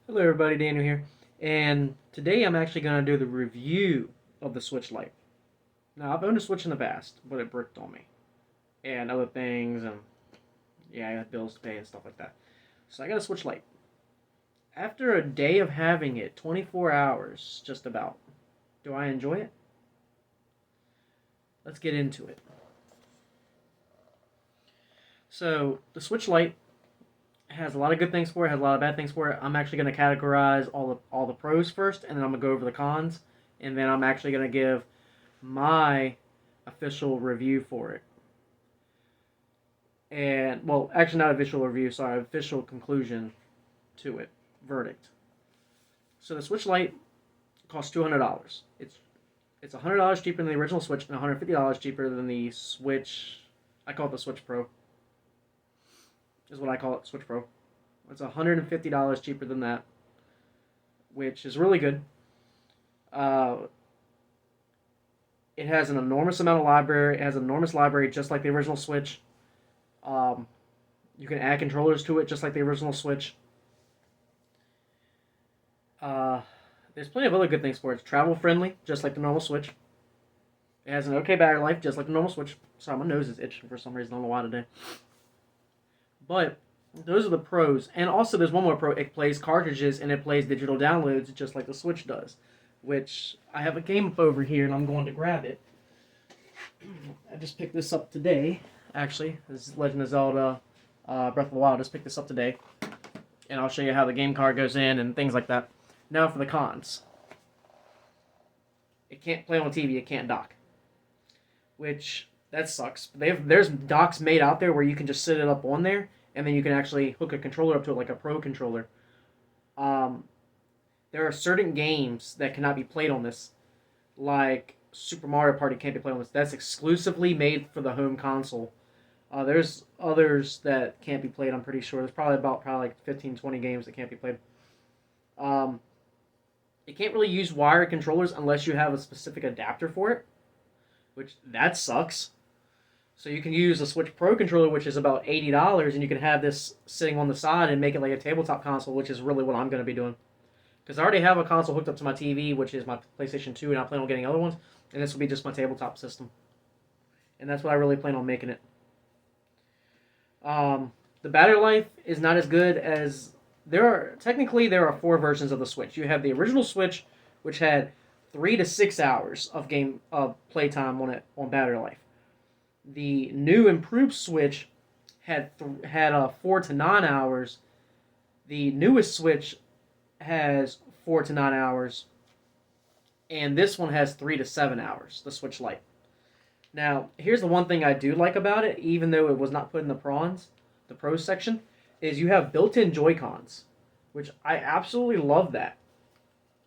Hello everybody, Daniel here, and today I'm actually going to do the review of the Switch Lite. Now, I've owned a Switch in the past, but it bricked on me, and other things, and yeah, I got bills to pay and stuff like that. So I got a Switch Lite. After a day of having it, 24 hours just about, do I enjoy it? Let's get into it. So, the Switch Lite has a lot of good things for it, has a lot of bad things for it. I'm actually going to categorize all the pros first, and then I'm going to go over the cons, and then I'm actually going to give my official review for it. And well, actually not official review, sorry, official conclusion to it, verdict. So the Switch Lite costs $200. It's $100 cheaper than the original Switch and $150 cheaper than the Switch. I call it the Switch Pro. Is what I call it, Switch Pro. It's $150 cheaper than that, which is really good. Uh, it has an enormous amount of library. It has an enormous library, just like the original Switch. Um, you can add controllers to it, just like the original Switch. Uh, there's plenty of other good things for it. It's travel friendly, just like the normal Switch. It has an okay battery life, just like the normal Switch. Sorry, my nose is itching for some reason. I don't know why today. But those are the pros. And also, there's one more pro. It plays cartridges and it plays digital downloads, just like the Switch does. Which I have a game up over here, and I'm going to grab it. I just picked this up today. Actually, this is Legend of Zelda Breath of the Wild. I just picked this up today, and I'll show you how the game card goes in and things like that. Now for the cons. It can't play on TV. It can't dock, which that sucks. There's docks made out there where you can just sit it up on there, and then you can actually hook a controller up to it like a pro controller. Um, there are certain games that cannot be played on this, like Super Mario Party can't be played on this. That's exclusively made for the home console. There's others that can't be played, I'm pretty sure. There's probably like 15, 20 games that can't be played. Um, it can't really use wired controllers unless you have a specific adapter for it, which that sucks. So you can use a Switch Pro controller, which is about $80, and you can have this sitting on the side and make it like a tabletop console, which is really what I'm going to be doing. Because I already have a console hooked up to my TV, which is my PlayStation 2, and I plan on getting other ones, and this will be just my tabletop system. And that's what I really plan on making it. The battery life is not as good as there are four versions of the Switch. You have the original Switch, which had 3 to 6 hours of game playtime on it on battery life. The new improved Switch had 4 to 9 hours. The newest Switch has 4 to 9 hours, and this one has 3 to 7 hours. The Switch Lite. Now, here's the one thing I do like about it, even though it was not put in the pros section, is you have built-in Joy-Cons, which I absolutely love that.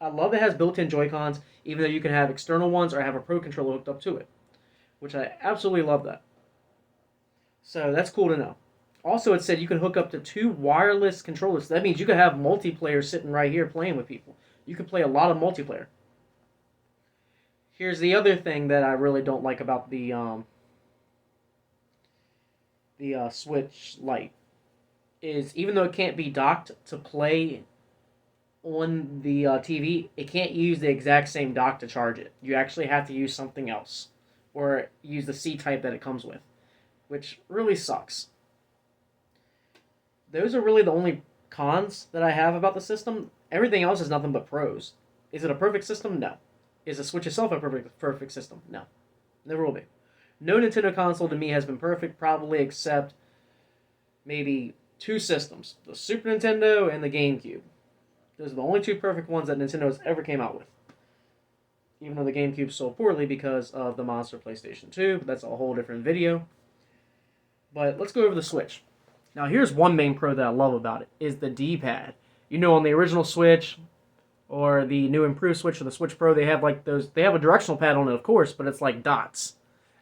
I love it has built-in Joy-Cons, even though you can have external ones or have a Pro controller hooked up to it, which I absolutely love that. So that's cool to know. Also, it said you can hook up to 2 wireless controllers. So that means you could have multiplayer sitting right here playing with people. You could play a lot of multiplayer. Here's the other thing that I really don't like about the Switch Lite is even though it can't be docked to play on the TV, it can't use the exact same dock to charge it. You actually have to use something else or use the C type that it comes with, which really sucks. Those are really the only cons that I have about the system. Everything else is nothing but pros. Is it a perfect system? No. Is the Switch itself a perfect system? No. Never will be. No Nintendo console to me has been perfect, probably except maybe 2 systems. The Super Nintendo and the GameCube. Those are the only 2 perfect ones that Nintendo has ever came out with. Even though the GameCube sold poorly because of the monster PlayStation 2. But that's a whole different video. But let's go over the Switch. Now here's one main pro that I love about it, is the D-pad. You know, on the original Switch, or the new improved Switch or the Switch Pro, they have like those. They have a directional pad on it, of course, but it's like dots.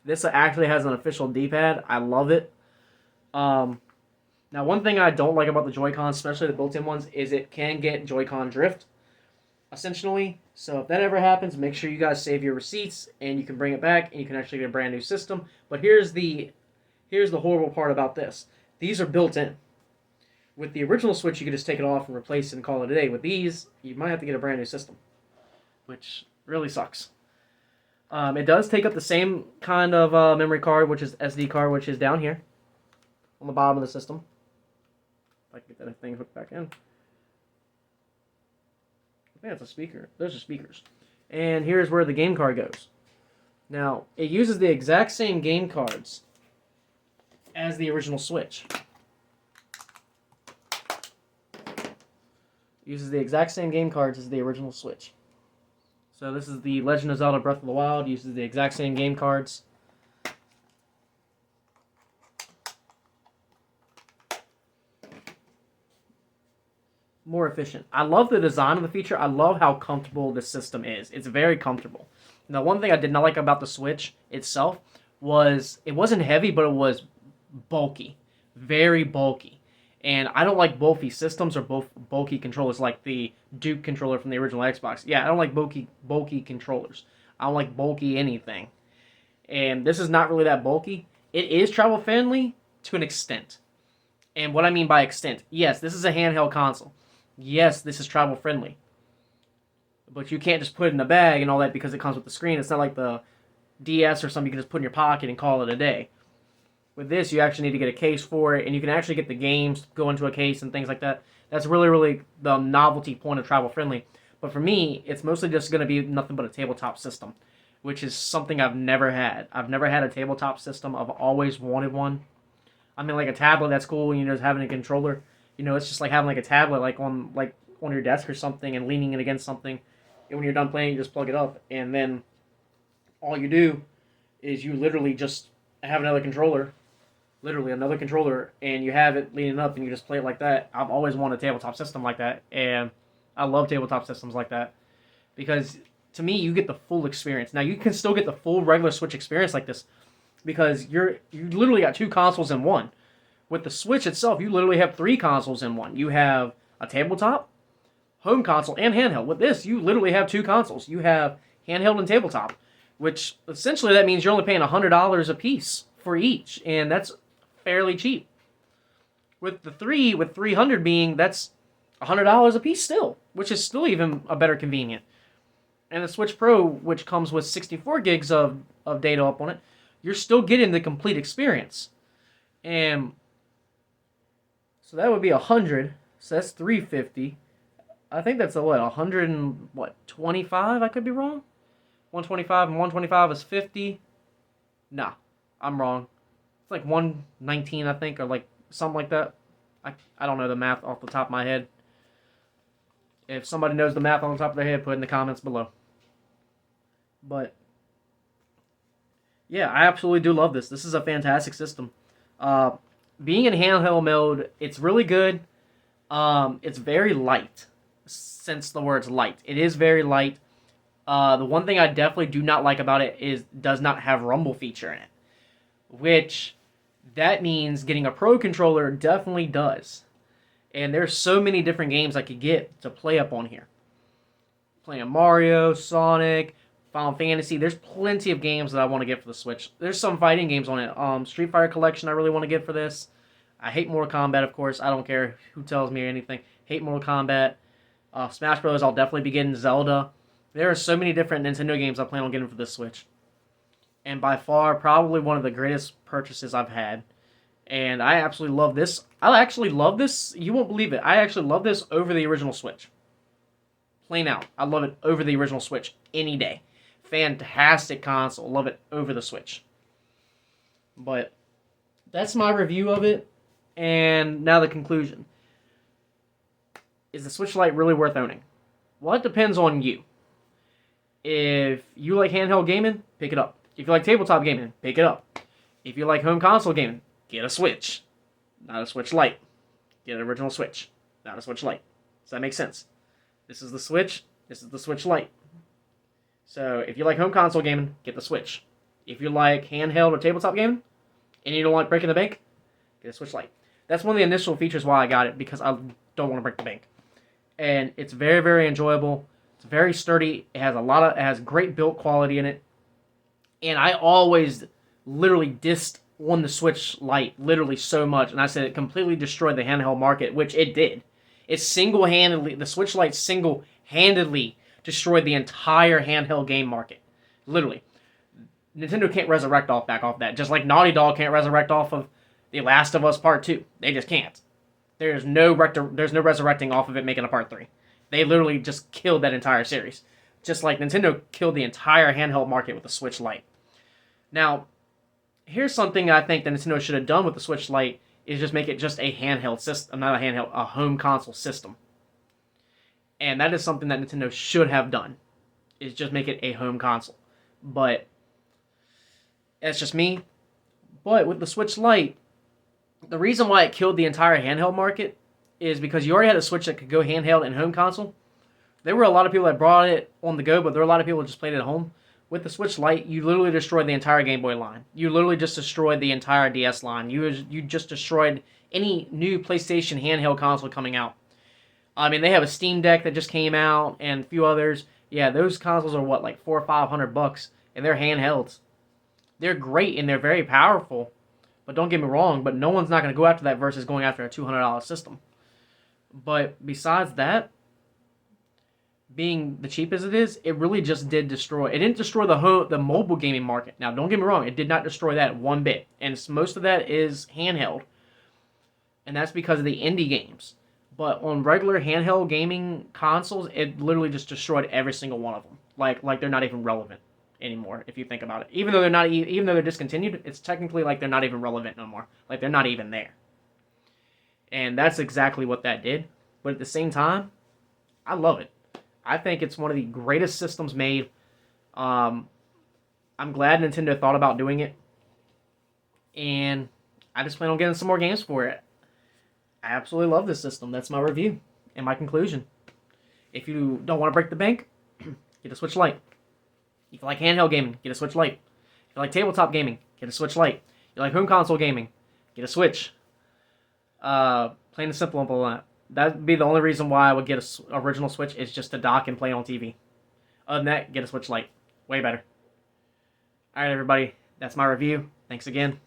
This actually has an official D-pad. I love it. Now, one thing I don't like about the Joy-Cons, especially the built-in ones, is it can get Joy-Con drift, essentially. So if that ever happens, make sure you guys save your receipts and you can bring it back and you can actually get a brand new system. But here's the horrible part about this. These are built in. With the original Switch, you could just take it off and replace it and call it a day. With these, you might have to get a brand new system, which really sucks. It does take up the same kind of memory card, which is SD card, which is down here on the bottom of the system. If I can get that thing hooked back in. I think that's a speaker. Those are speakers. And here's where the game card goes. Now, it uses the exact same game cards as the original Switch. Uses the exact same game cards as the original Switch. So this is the Legend of Zelda Breath of the Wild. Uses the exact same game cards. More efficient. I love the design of the feature. I love how comfortable the system is. It's very comfortable. Now, one thing I did not like about the Switch itself was it wasn't heavy, but it was bulky. Very bulky. And I don't like bulky systems or bulky controllers like the Duke controller from the original Xbox. Yeah, I don't like bulky controllers. I don't like bulky anything. And this is not really that bulky. It is travel friendly to an extent. And what I mean by extent, yes, this is a handheld console. Yes, this is travel friendly. But you can't just put it in a bag and all that because it comes with the screen. It's not like the DS or something you can just put in your pocket and call it a day. With this, you actually need to get a case for it, and you can actually get the games go into a case and things like that. That's really, really the novelty point of travel friendly. But for me, it's mostly just going to be nothing but a tabletop system, which is something I've never had. I've never had a tabletop system. I've always wanted one. I mean, like a tablet, that's cool. You know, just having a controller. You know, it's just like having like a tablet, like on your desk or something, and leaning it against something. And when you're done playing, you just plug it up, and then all you do is you literally just have another controller. Literally another controller, and you have it leaning up, and you just play it like that. I've always wanted a tabletop system like that, and I love tabletop systems like that because to me, you get the full experience. Now, you can still get the full regular Switch experience like this because you literally got two consoles in one. With the Switch itself, you literally have three consoles in one. You have a tabletop, home console, and handheld. With this, you literally have two consoles. You have handheld and tabletop, which essentially that means you're only paying $100 a piece for each, and that's fairly cheap. With the three, with 300 being, that's $100 a piece still, which is still even a better convenient. And the Switch Pro, which comes with 64 gigs of data up on it, you're still getting the complete experience. And so that would be 100. So that's 350. I think that's 125? I could be wrong. 125 and 125 is 50. Nah, I'm wrong. It's like 119, I think, or like something like that. I don't know the math off the top of my head. If somebody knows the math on the top of their head, put it in the comments below. But yeah, I absolutely do love this. This is a fantastic system. Being in handheld mode, it's really good. It's very light, since the word's light. It is very light. The one thing I definitely do not like about it is does not have rumble feature in it. Which, that means getting a Pro controller definitely does. And there's so many different games I could get to play up on here. Playing Mario, Sonic, Final Fantasy. There's plenty of games that I want to get for the Switch. There's some fighting games on it. Street Fighter Collection I really want to get for this. I hate Mortal Kombat, of course. I don't care who tells me or anything. Hate Mortal Kombat. Smash Bros. I'll definitely be getting Zelda. There are so many different Nintendo games I plan on getting for this Switch. And by far, probably one of the greatest purchases I've had. And I absolutely love this. I actually love this. You won't believe it. I actually love this over the original Switch. Plain out. I love it over the original Switch any day. Fantastic console. Love it over the Switch. But that's my review of it. And now the conclusion. Is the Switch Lite really worth owning? Well, it depends on you. If you like handheld gaming, pick it up. If you like tabletop gaming, pick it up. If you like home console gaming, get a Switch. Not a Switch Lite. Get an original Switch. Not a Switch Lite. Does that make sense? This is the Switch. This is the Switch Lite. So, if you like home console gaming, get the Switch. If you like handheld or tabletop gaming, and you don't like breaking the bank, get a Switch Lite. That's one of the initial features why I got it, because I don't want to break the bank. And it's very, very enjoyable. It's very sturdy. It has great build quality in it. And I always literally on the Switch Lite literally so much, and I said it completely destroyed the handheld market, which it did. It single-handedly, the Switch Lite single-handedly destroyed the entire handheld game market. Literally. Nintendo can't resurrect back off that. Just like Naughty Dog can't resurrect off of The Last of Us Part 2. They just can't. There's no resurrecting off of it making a Part 3. They literally just killed that entire series. Just like Nintendo killed the entire handheld market with the Switch Lite. Now, here's something I think that Nintendo should have done with the Switch Lite is just make it just a handheld system, not a handheld, a home console system. And that is something that Nintendo should have done, is just make it a home console. But that's just me. But with the Switch Lite, the reason why it killed the entire handheld market is because you already had a Switch that could go handheld and home console. There were a lot of people that brought it on the go, but there were a lot of people that just played it at home. With the Switch Lite, you literally destroyed the entire Game Boy line. You literally just destroyed the entire DS line. You just destroyed any new PlayStation handheld console coming out. I mean, they have a Steam Deck that just came out and a few others. Yeah, those consoles are what, like $400 or $500, and they're handhelds. They're great and they're very powerful, but don't get me wrong. But no one's not going to go after that versus going after a $200 system. But besides that, being the cheap as it is, it really just did destroy. It didn't destroy the mobile gaming market. Now, don't get me wrong, it did not destroy that one bit, and most of that is handheld, and that's because of the indie games. But on regular handheld gaming consoles, it literally just destroyed every single one of them. Like they're not even relevant anymore if you think about it. Even though they're discontinued, it's technically like they're not even relevant no more. Like they're not even there. And that's exactly what that did. But at the same time, I love it. I think it's one of the greatest systems made. I'm glad Nintendo thought about doing it. And I just plan on getting some more games for it. I absolutely love this system. That's my review and my conclusion. If you don't want to break the bank, get a Switch Lite. If you like handheld gaming, get a Switch Lite. If you like tabletop gaming, get a Switch Lite. If you like home console gaming, get a Switch. Plain and simple. That'd be the only reason why I would get a original Switch, is just to dock and play on TV. Other than that, get a Switch Lite. Way better. Alright, everybody. That's my review. Thanks again.